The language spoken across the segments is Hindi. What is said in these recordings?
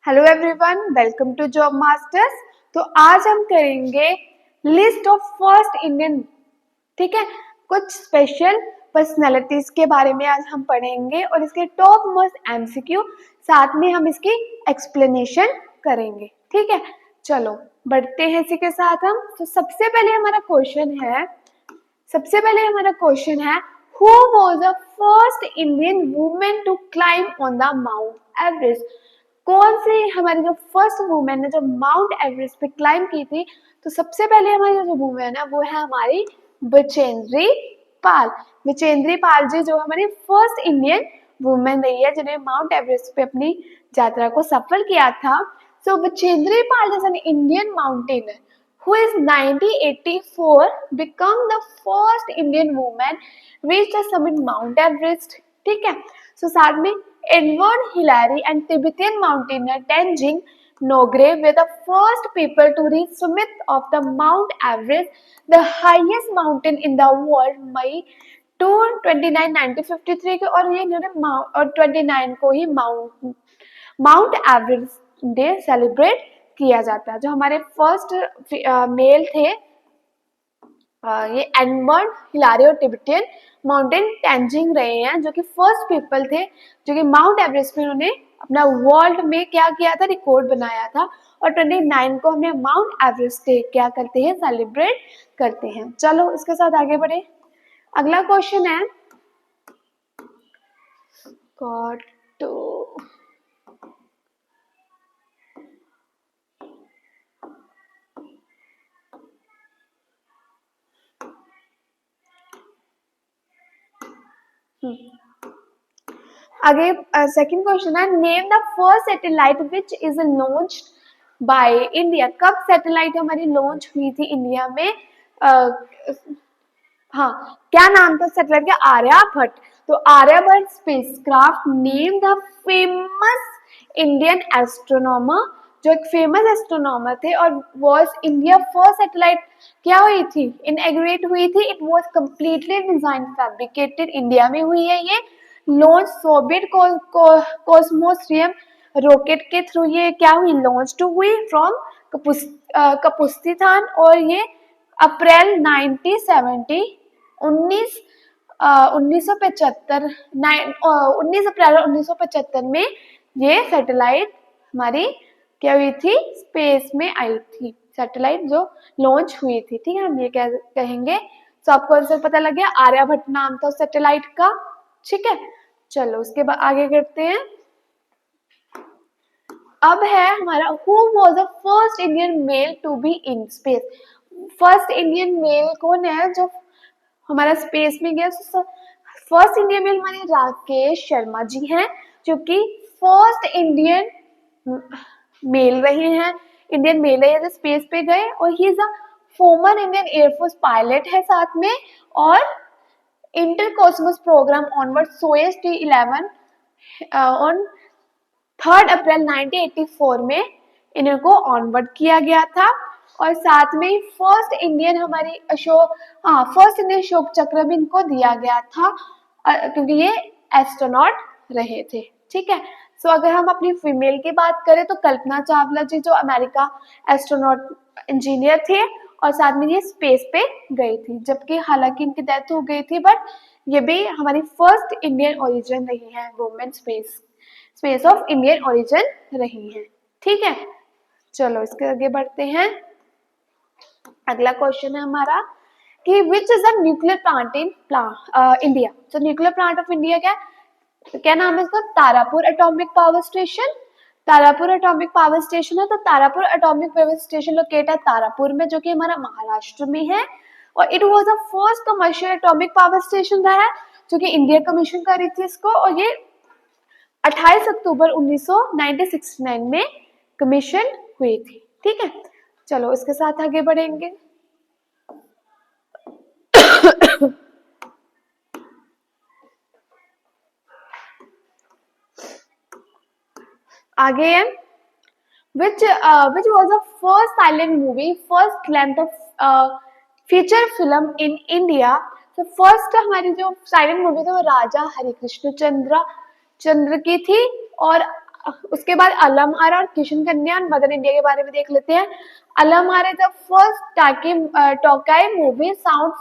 Hello everyone, welcome to job masters. तो आज हम करेंगे लिस्ट ऑफ फर्स्ट इंडियन, ठीक है, कुछ स्पेशल पर्सनालिटीज के बारे में आज हम पढ़ेंगे और इसके टॉप मोस्ट एमसीक्यू, साथ में हम इसकी एक्सप्लेनेशन करेंगे। ठीक है, चलो बढ़ते हैं इसी के साथ हम। तो सबसे पहले हमारा क्वेश्चन है who was the first Indian women to climb on the Mount Everest. कौन सी हमारी जो फर्स्ट वुमेन है जो माउंट एवरेस्ट पे क्लाइम की थी? तो सबसे पहले हमारी जो वुमेन है वो है हमारी बचेंद्री पाल। बचेंद्री पाल जी जो हमारी फर्स्ट इंडियन वुमेन रही है जिन्हें माउंट एवरेस्ट पे अपनी यात्रा को सफल किया था। So Bachendri Pal is an Indian mountaineer who is 1984 become the first Indian woman reach the summit Mount Everest। ठीक है, सो साथ में Edward Hillary and Tibetan mountaineer Tenzing नोगरे were the first people to reach summit of the Mount Everest, the highest mountain in the world, मई 29 1953 के। और ये इन्होंने और 29 को ही माउंट एवरेस्ट डे सेलिब्रेट किया जाता है। जो हमारे फर्स्ट मेल थे ये एडवर्ड हिलारी और तिब्बतियन माउंटेन तेंजिंग रहे हैं, जो कि फर्स्ट पीपल थे जो कि माउंट एवरेस्ट में उन्होंने अपना वर्ल्ड में क्या किया था, रिकॉर्ड बनाया था। और 29 को हमें माउंट एवरेस्ट डे क्या करते हैं, सेलिब्रेट करते हैं। चलो इसके साथ आगे बढ़े। अगला क्वेश्चन है गॉट टू आगे सेकंड क्वेश्चन है name the first satellite which is launched by India. कब सैटेलाइट हमारी लॉन्च हुई थी इंडिया में? हाँ, क्या नाम था सैटेलाइट का? आर्यभट्ट। तो Aryabhata spacecraft name the famous Indian astronomer, जो एक फेमस एस्ट्रोनॉमर थे और वाज इंडिया फर्स्ट सैटेलाइट क्या हुई थी, इनएग्रेट हुई थी। It was completely design fabricated, India में हुई है ये। लॉन्च सोवियत कॉस्मोस्ट्रियम रॉकेट के थ्रू ये क्या हुई, लॉन्च हुई फ्रॉम कपुस्तीथान। और ये अप्रैल 1970 19 1975 19 अप्रैल 1975 में ये सैटेलाइट हमारी क्या हुई थी, स्पेस में आई थी। सैटेलाइट जो लॉन्च हुई थी, ठीक है, हम ये क्या कहेंगे। तो आपको आंसर पता लग गया, आर्यभट्ट नाम था उस सैटेलाइट का। ठीक है, चलो उसके बाद आगे करते हैं। अब है हमारा who was the first Indian male to be in space. First Indian male कौन है जो हमारा स्पेस में गया? फर्स्ट इंडियन मेल हमारे राकेश शर्मा जी हैं, जो कि फर्स्ट इंडियन मेल रहे हैं, जो स्पेस पे गए। और he is a former Indian air force pilot है साथ में। और inter cosmos programme onward Soyuz T11 on 3 April 1984 में इनको ऑनवर्ड किया गया था। और साथ में फर्स्ट इंडियन अशोक चक्र भी इनको दिया गया था क्योंकि ये एस्ट्रोनॉट रहे थे। ठीक है, सो अगर हम अपनी फीमेल की बात करें तो कल्पना चावला जी जो अमेरिका एस्ट्रोनॉट इंजीनियर थे और साथ में ये स्पेस पे गई थी, जबकि हालांकि इनकी डेथ हो गई थी, बट ये भी हमारी फर्स्ट इंडियन ओरिजिन रही है, women space of Indian origin रही है। ठीक है, चलो इसके आगे बढ़ते हैं। अगला क्वेश्चन है हमारा कि which is the nuclear plant in India. तो न्यूक्लियर प्लांट ऑफ इंडिया क्या नाम है इसका? Tarapur atomic power station. Tarapur atomic power station है। तो Tarapur atomic power station locate है तारापुर में, जो कि हमारा महाराष्ट्र में है। और it was the first commercial atomic power station रहा है जो कि इंडिया कमीशन कर रही थी इसको। और ये 28 अक्टूबर 1969 में कमीशन हुई थी। ठीक है, चलो इसके साथ आगे बढ़ेंगे। आगे है which was the first silent movie, first length of feature film in India। तो फर्स्ट हमारी जो साइलेंट मूवी थी वो राजा हरिकृष्ण चंद्र की थी। और उसके बाद अलम आरा और किशन कन्या और मदर इंडिया के बारे में देख लेते हैं। Alam Ara the first talkie movie sound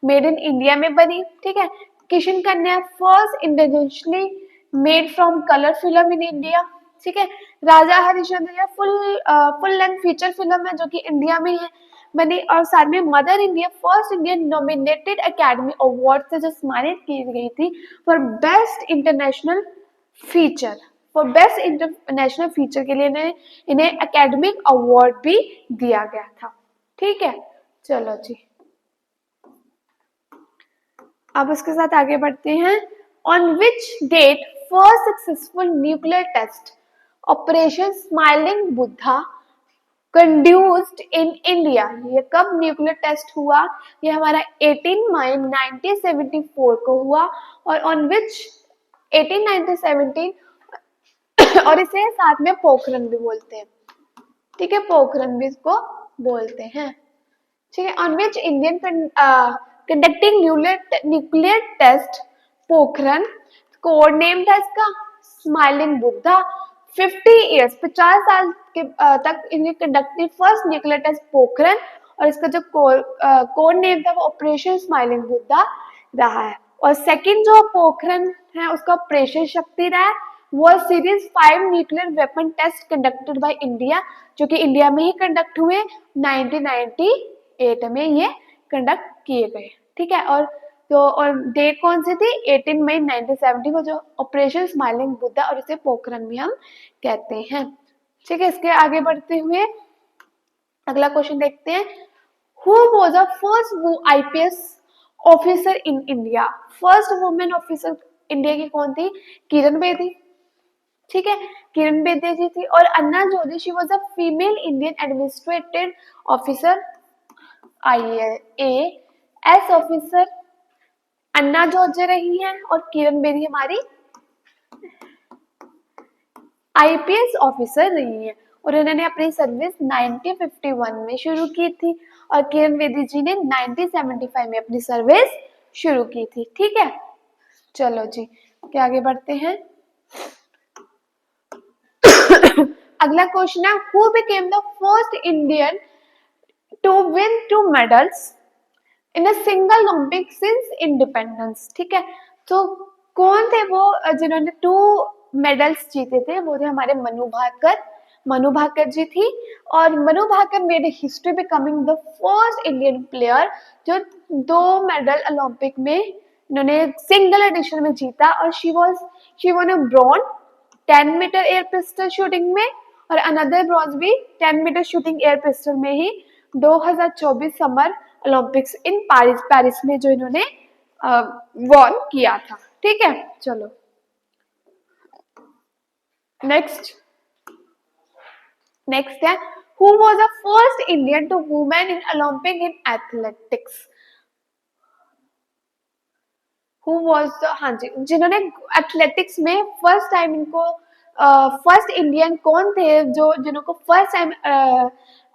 made in India में बनी, ठीक है। Kisan Kanya first indigenously made from colour film in India, ठीक है। राजा हरिश्चंद्र ये फुल लेंथ फीचर फिल्म है जो कि इंडिया में है बनी, और साथ में mother India first Indian nominated academy award से जो सम्मानित की गई थी for best international feature, for best international feature के लिए इन्हें एकेडमिक अवार्ड भी दिया गया था, ठीक है। चलो जी, अब उसके साथ आगे बढ़ते हैं। On which date first successful nuclear test operation smiling Buddha conducted in India, ये कब न्यूक्लियर टेस्ट हुआ? ये हमारा 18 मई 1974 को हुआ, और ऑन विच 18 और इसे साथ में पोखरण भी बोलते हैं, ठीक है, पोखरण भी इसको बोलते हैं, ठीक है। On which Indian conducting nuclear test Pokhran, code name था इसका स्माइलिंग बुद्धा। 50 साल के तक इन्हें conducted first nuclear test Pokhran, और इसका जो कोड नेम था वो ऑपरेशन स्माइलिंग बुद्धा रहा है। और सेकंड जो पोखरण है उसका ऑपरेशन शक्ति रहा है, वो series 5 nuclear weapon test conducted by India, जो कि इंडिया में ही कंडक्ट हुए 1998 में ये कंडक्ट किए गए, ठीक है। और डेट कौन सी थी? 18 मई 1970 को, जो ऑपरेशन स्माइलिंग बुद्धा, और इसे पोखरण भी हम कहते हैं, ठीक है। इसके आगे बढ़ते हुए अगला क्वेश्चन देखते हैं। Who was the first IPS officer in India? First women officer India की कौन थी? किरण बेदी, ठीक है, किरण बेदी जी थी। और Anna Joshi, she was a female Indian administrative officer, IAS officer Anna Joshi रही हैं, और किरण बेदी हमारी आईपीएस ऑफिसर रही है, और इन्होंने अपनी सर्विस 1951 में शुरू की थी, और किरण बेदी जी ने 1975 में अपनी सर्विस शुरू की थी, ठीक है। चलो जी, क्या आगे बढ़ते हैं। अगला क्वेश्चन है, who became the first Indian to win 2 medals in a single Olympic since independence, ठीक है। तो कौन थे वो जिन्होंने 2 मेडल्स जीते थे? वो थे हमारे मनु भाकर जी थी, और Manu Bhaker made history becoming the first Indian player जो 2 मेडल ओलंपिक में इन्होंने सिंगल एडिशन में जीता, और she won a bronze 10 metre air pistol shooting में, और अनदर ब्रॉन्ज भी 10 मीटर शूटिंग एयर पिस्टल में ही 2024 समर ओलंपिक्स इन पेरिस में जो इन्होंने वॉन किया था, ठीक है। चलो नेक्स्ट है, who was the first Indian to women in Olympic in athletics? Who was the, हाँ जी, जिन्होंने एथलेटिक्स में फर्स्ट टाइम इनको फर्स्ट इंडियन कौन थे जो जिनको फर्स्ट टाइम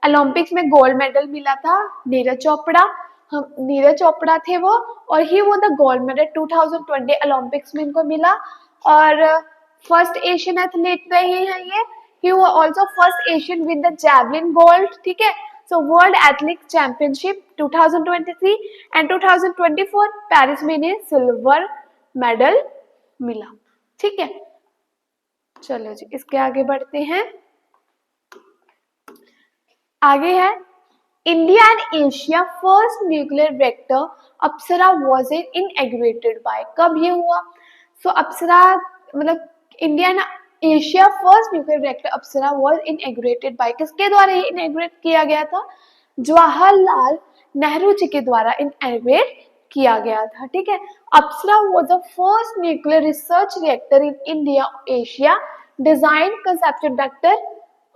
ओलंपिक्स में गोल्ड मेडल मिला था? नीरज चोपड़ा, हम नीरज चोपड़ा थे वो, और ही वो द गोल्ड मेडल 2020 ओलंपिक्स में इनको मिला, और फर्स्ट एशियन एथलीट रहे हैं ये। ही वो also first Asian with the javelin gold, ठीक है। So world athletic championship 2023 and 2024 Paris में इन्हें सिल्वर मेडल मिला, ठीक है। चलो जी, इसके आगे बढ़ते हैं। आगे है, India and Asia first nuclear reactor Apsara was inaugurated bye, कब ये हुआ? सो अप्सरा मतलब India and Asia first nuclear reactor Apsara was inaugurated bye, किसके द्वारा ये इनॉग्रेट किया गया था? जवाहरलाल नेहरू जी के द्वारा इनॉग्रेट किया गया था, ठीक है। Apsara was the first nuclear research reactor in India Asia, design conceptual doctor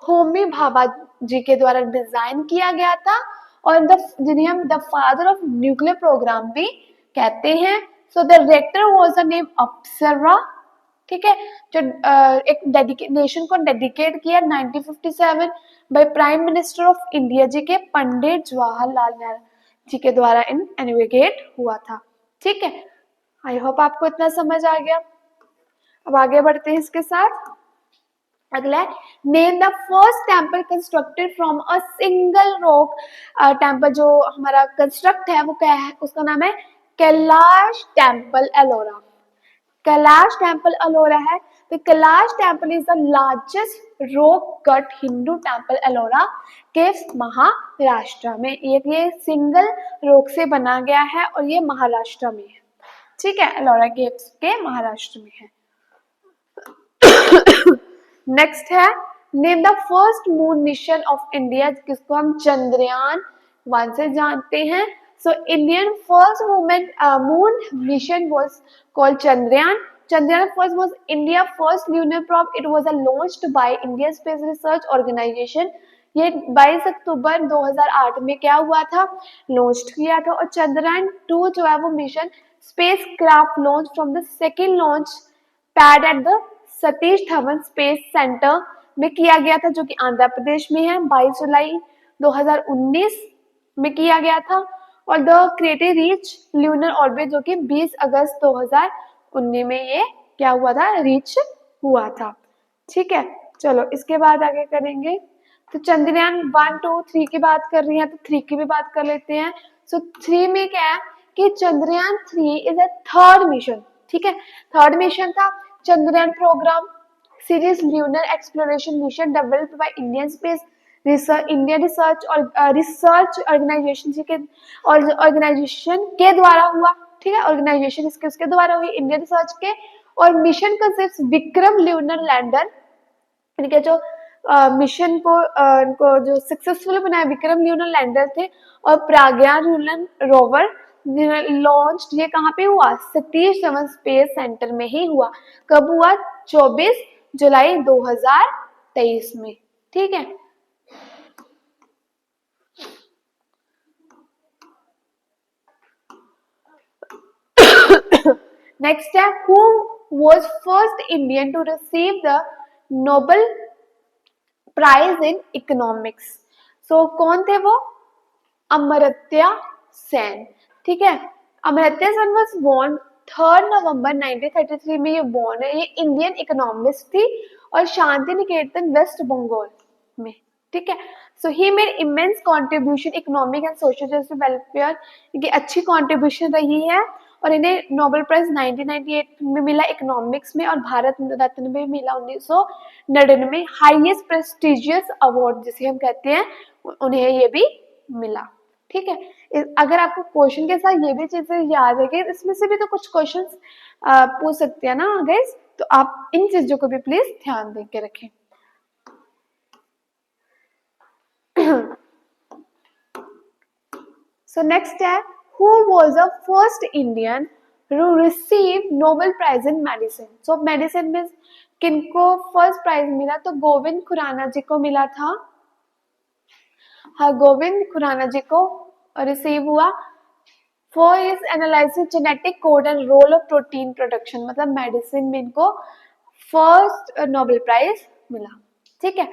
Homi Bhabha ji के द्वारा डिजाइन किया गया था, और जिन्हें हम the father of nuclear programme भी कहते हैं। So the reactor was the name Apsara, ठीक है, जो एक नेशन को डेडिकेट किया 1957 by prime minister of India जी के पंडित जवाहरलाल नेहरू जी के द्वारा इनॉग्रेट हुआ था, ठीक है। आई होप आपको इतना समझ आ गया। अब आगे बढ़ते हैं इसके साथ। अगला है name the first temple constructed from a single rock. Temple जो हमारा कंस्ट्रक्ट है वो क्या है, उसका नाम है कैलाश टेम्पल एलोरा। कैलाश टेम्पल अलोरा है। तो Kailash temple is the largest rock cut Hindu temple Ellora caves Maharashtra में। ये सिंगल रॉक से बना गया है और ये महाराष्ट्र में है। ठीक है, एलोरा केव्स के महाराष्ट्र में है। नेक्स्ट है name the first moon mission of India, जिसको हम चंद्रयान 1 से जानते हैं। So Indian first women moon mission was called Chandrayaan. Chandrayaan first was India first lunar probe. It was launched by Indian Space Research Organization. ये 22 अक्टूबर 2008 में क्या हुआ था, लॉन्च किया था। और चंद्रयान 2 जो है वो mission space craft launch from the second launch pad at the Satish Dhawan space centre में किया गया था, जो कि आंध्र प्रदेश में है। 22 जुलाई 2019 में किया गया था। और the creative reach lunar orbit जो कि 20 अगस्त 2019 में ये क्या हुआ था, रीच हुआ था। ठीक है, चलो इसके बाद आगे करेंगे। तो चंद्रयान 1, 2, 3 की बात कर रही है तो 3 की भी बात कर लेते हैं। सो 3 में क्या है कि Chandrayaan 3 is a third mission. ठीक है, थर्ड मिशन था Chandrayaan programme series lunar exploration mission developed by Indian space research Indian research और रिसर्च ऑर्गेनाइजेशन के और ऑर्गेनाइजेशन के द्वारा हुआ। ठीक है, ऑर्गेनाइजेशन इसके उसके द्वारा हुई, इंडियन रिसर्च के। और mission consist Vikram lunar lander, इनके जो मिशन को इनको जो सक्सेसफुल बनाया विक्रम ल्यूनर लैंडर थे। और प्रज्ञान ल्यूनर रोवर लॉन्च ये कहाँ पे हुआ, सतीश धवन स्पेस सेंटर में ही हुआ। कब हुआ, 24 जुलाई 2023 में। ठीक है, नेक्स्ट है who was first Indian to receive the Nobel prize in economics. So कौन थे वो, अमर्त्य सेन। ठीक है, Amartya Sen was born 3 November 1933 में ये बोर्न है। ये इंडियन इकोनॉमिस्ट थी और शांति निकेतन वेस्ट बंगाल में। ठीक है, so he made immense contribution economic and social welfare, इनकी अच्छी कंट्रीब्यूशन रही है। और इन्हें नोबेल प्राइज 1998 में मिला इकोनॉमिक्स में और भारत रत्न में मिला 1999 हाईएस्ट प्रेस्टिजियस अवार्ड जिसे हम कहते हैं, उन्हें ये भी मिला। ठीक है, अगर आपको क्वेश्चन के साथ ये भी चीजें याद है कि इसमें से भी तो कुछ क्वेश्चंस पूछ सकते हैं ना गाइस, तो आप इन चीजों को भी प्लीज ध्यान दे के रखें। So next है who was the first Indian who received Nobel Prize in Medicine? So medicine में किनको फर्स्ट प्राइज मिला, तो गोविंद खुराना जी को मिला था। हाँ, गोविंद खुराना जी को रिसीव हुआ for his analysis genetic code and role of protein production. मतलब मेडिसिन में इनको फर्स्ट नोबेल प्राइज मिला। ठीक है,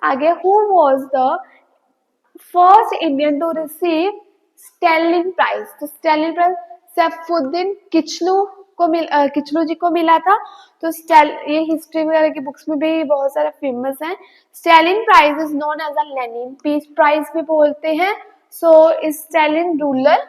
आगे who was the first Indian to receive Stalin prize. तो स्टैलिन प्राइज सैफुद्दीन किचलू को किचलू जी को मिला था। तो ये हिस्ट्री वगैरह की बुक्स में भी बहुत सारे फेमस हैं। Stalin prize is known as a Lenin peace prize भी बोलते हैं। So Stalin ruler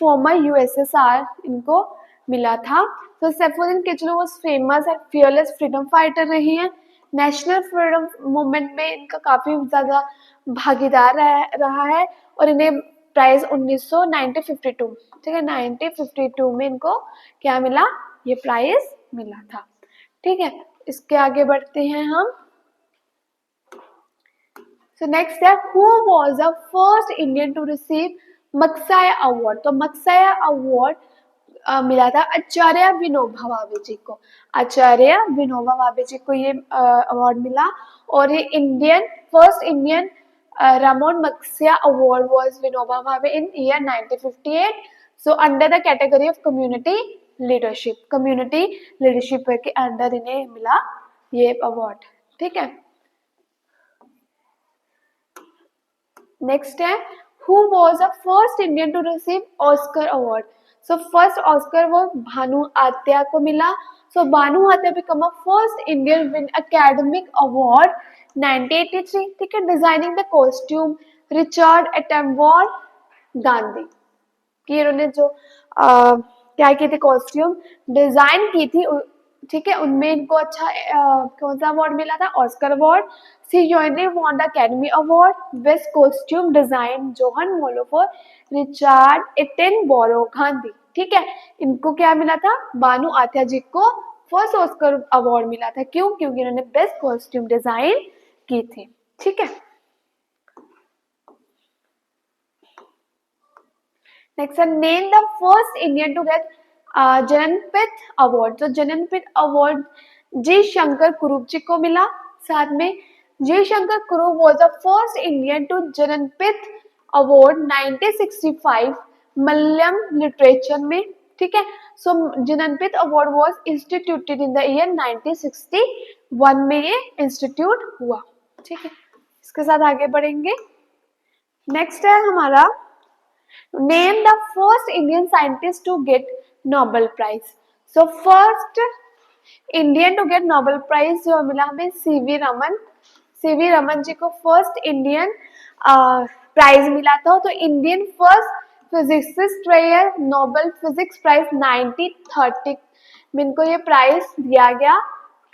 former USSR इनको मिला था। तो Saifuddin Kitchlew was famous and fearless freedom fighter रही हैं। नेशनल फ्रीडम मूवमेंट में इनका काफी ज्यादा भागीदार रहा है। और इन्हें प्राइज 1952, ठीक है, 1952 में इनको क्या मिला, ये प्राइज मिला था। ठीक है, इसके आगे बढ़ते हैं हम। सो नेक्स्ट है who was the first Indian to receive Magsaysay award. तो मक्साया अवार्ड मिला था आचार्य विनोबा भावे जी को। आचार्य विनोबा भावे जी को ये अवार्ड मिला। और ये first Indian Ramon Magsaysay award was Vinoba Bhave in year 1958। So under the category of community leadership के अंडर इन्हें मिला ये अवार्ड। ठीक है, नेक्स्ट है who was the first Indian to receive Oscar award. So first Oscar वो भानु आत्या को मिला. So Bhanu Athaiya become a first Indian win academic award 1983. ठीक है. Designing the costume Richard Attenborough Gandhi. कि इन्होंने जो क्या की थी, कॉस्ट्यूम डिजाइन की थी. ठीक है. उनमें इनको अच्छा कौन सा अवार्ड मिला था? Oscar award. She jointly won the Academy Award, Best Costume Design, John Mollo for, Richard Attenborough Gandhi. ठीक है. इनको क्या मिला था? भानु आत्या जी को फर्स्ट ऑस्कर अवार्ड मिला था. क्यों? क्योंकि इन्होंने बेस्ट कॉस्ट्यूम डिजाइन की थी. ठीक है. Next name the first Indian to get Jnanpith award. तो जननपीठ अवार्ड जी शंकर कुरूप जी को मिला. साथ में G Sankara Kurup was the first Indian to Jnanpith award 1965 Malayalam literature में. ठीक है. So Jnanpith award was instituted in the year 1961 में ये इंस्टीट्यूट हुआ. ठीक है. इसके साथ आगे बढ़ेंगे. नेक्स्ट है हमारा Name the first Indian scientist to get Nobel Prize. So first Indian to get Nobel Prize जो मिला हमें सीवी रमन. सीवी रमन जी को फर्स्ट इंडियन प्राइज मिला था. तो इंडियन फर्स्ट फिजिसिस्ट रहे नोबेल फिजिक्स प्राइज 1930 में इनको ये प्राइज दिया गया.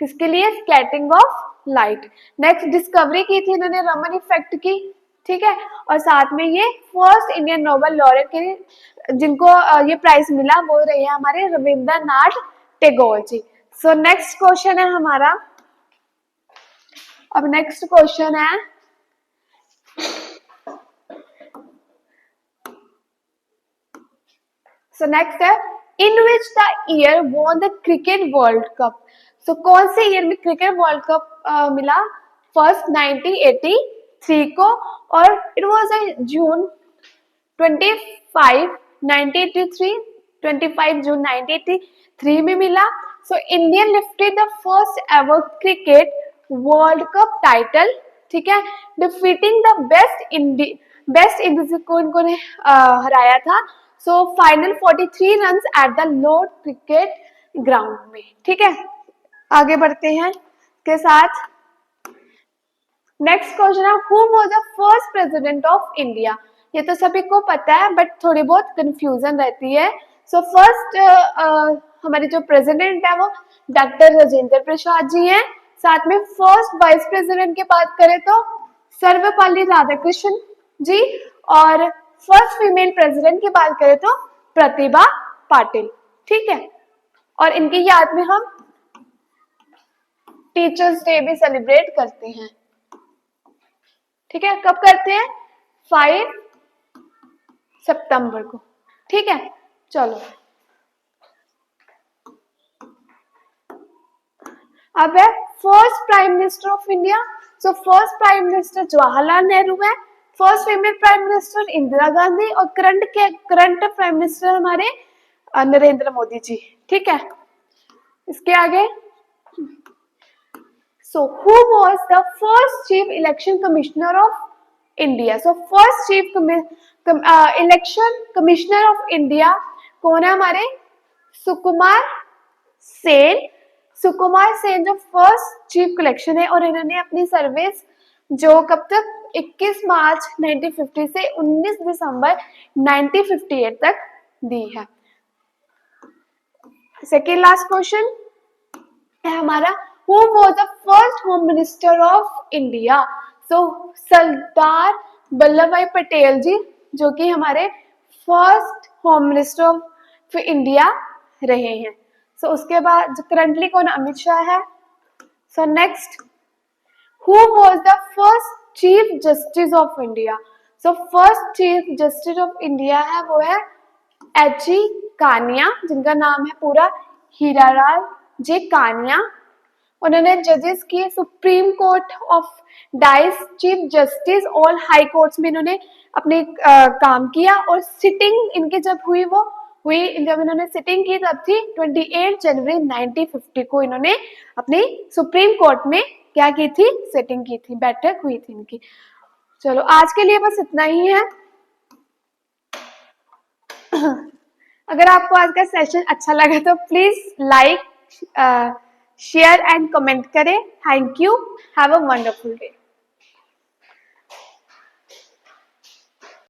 किसके लिए? Scattering of light. Next discovery की थी इन्होंने रमन इफेक्ट की. ठीक है. और साथ में ये फर्स्ट इंडियन नोबेल लॉरेट के जिनको ये प्राइज मिला वो रहे हमारे Rabindranath Tagore ji. So next question है हमारा. अब नेक्स्ट क्वेश्चन है सो नेक्स्ट है in which the year won the cricket world cup. So कौन से ईयर में क्रिकेट वर्ल्ड कप मिला? फर्स्ट 1983 को और इट वॉज जून 25 1983 25 जून 1983 में मिला. So Indian lifted the first ever cricket world cup title. ठीक है. डिफीटिंग द बेस्ट इंडिया को इन्होंने हराया था. So final 43 run at the Lord cricket ground में. ठीक है. आगे बढ़ते हैं के साथ. नेक्स्ट क्वेश्चन है who was the first president of India. ये तो सभी को पता है बट थोड़ी बहुत कंफ्यूजन रहती है. सो फर्स्ट हमारे जो प्रेसिडेंट है वो डॉक्टर राजेंद्र प्रसाद जी हैं. साथ में फर्स्ट वाइस प्रेसिडेंट की बात करें तो सर्वपल्ली राधाकृष्णन जी. और फर्स्ट फीमेल प्रेसिडेंट की बात करें तो प्रतिभा पाटिल. ठीक है. और इनकी याद में हम टीचर्स डे भी सेलिब्रेट करते हैं. ठीक है. कब करते हैं? 5 सितंबर को. ठीक है. चलो अब है first prime minister of India. So first prime minister Jawaharlal Nehru है. First female prime minister Indira Gandhi. और करंट प्राइम मिनिस्टर हमारे नरेंद्र मोदी जी. ठीक है. इसके आगे So who was the first chief election commissioner of India? So first chief election commissioner of India कौन है हमारे? सुकुमार सेन. सुकुमार सेन जो फर्स्ट चीफ इलेक्शन है और इन्होंने अपनी सर्विस जो कब तक 21 मार्च 1950 से 19 दिसंबर 1958 तक दी है. सेकेंड लास्ट क्वेश्चन है हमारा Who was the first Home Minister of India? So Sardar Vallabh भाई पटेल जी जो कि हमारे first home minister of India रहे हैं. सो उसके बाद करंटली कौन? अमित शाह है. So next Who was the first Chief Justice of India? So first chief justice of India है वो है H.G. कानिया जिनका नाम है पूरा हीरालाल जे कानिया. उन्होंने जजेस किए supreme court of dice chief justice all high courts में इन्होंने अपने काम किया. और सिटिंग इनकी जब हुई वो हुई जब इन्होंने सिटिंग की तब थी 28 जनवरी 1950 को इन्होंने अपनी सुप्रीम कोर्ट में क्या की थी? सिटिंग की थी, बैठक हुई थी इनकी. चलो आज के लिए बस इतना ही है. अगर आपको आज का सेशन अच्छा लगा तो please like, share and comment करें। Thank you. Have a wonderful day.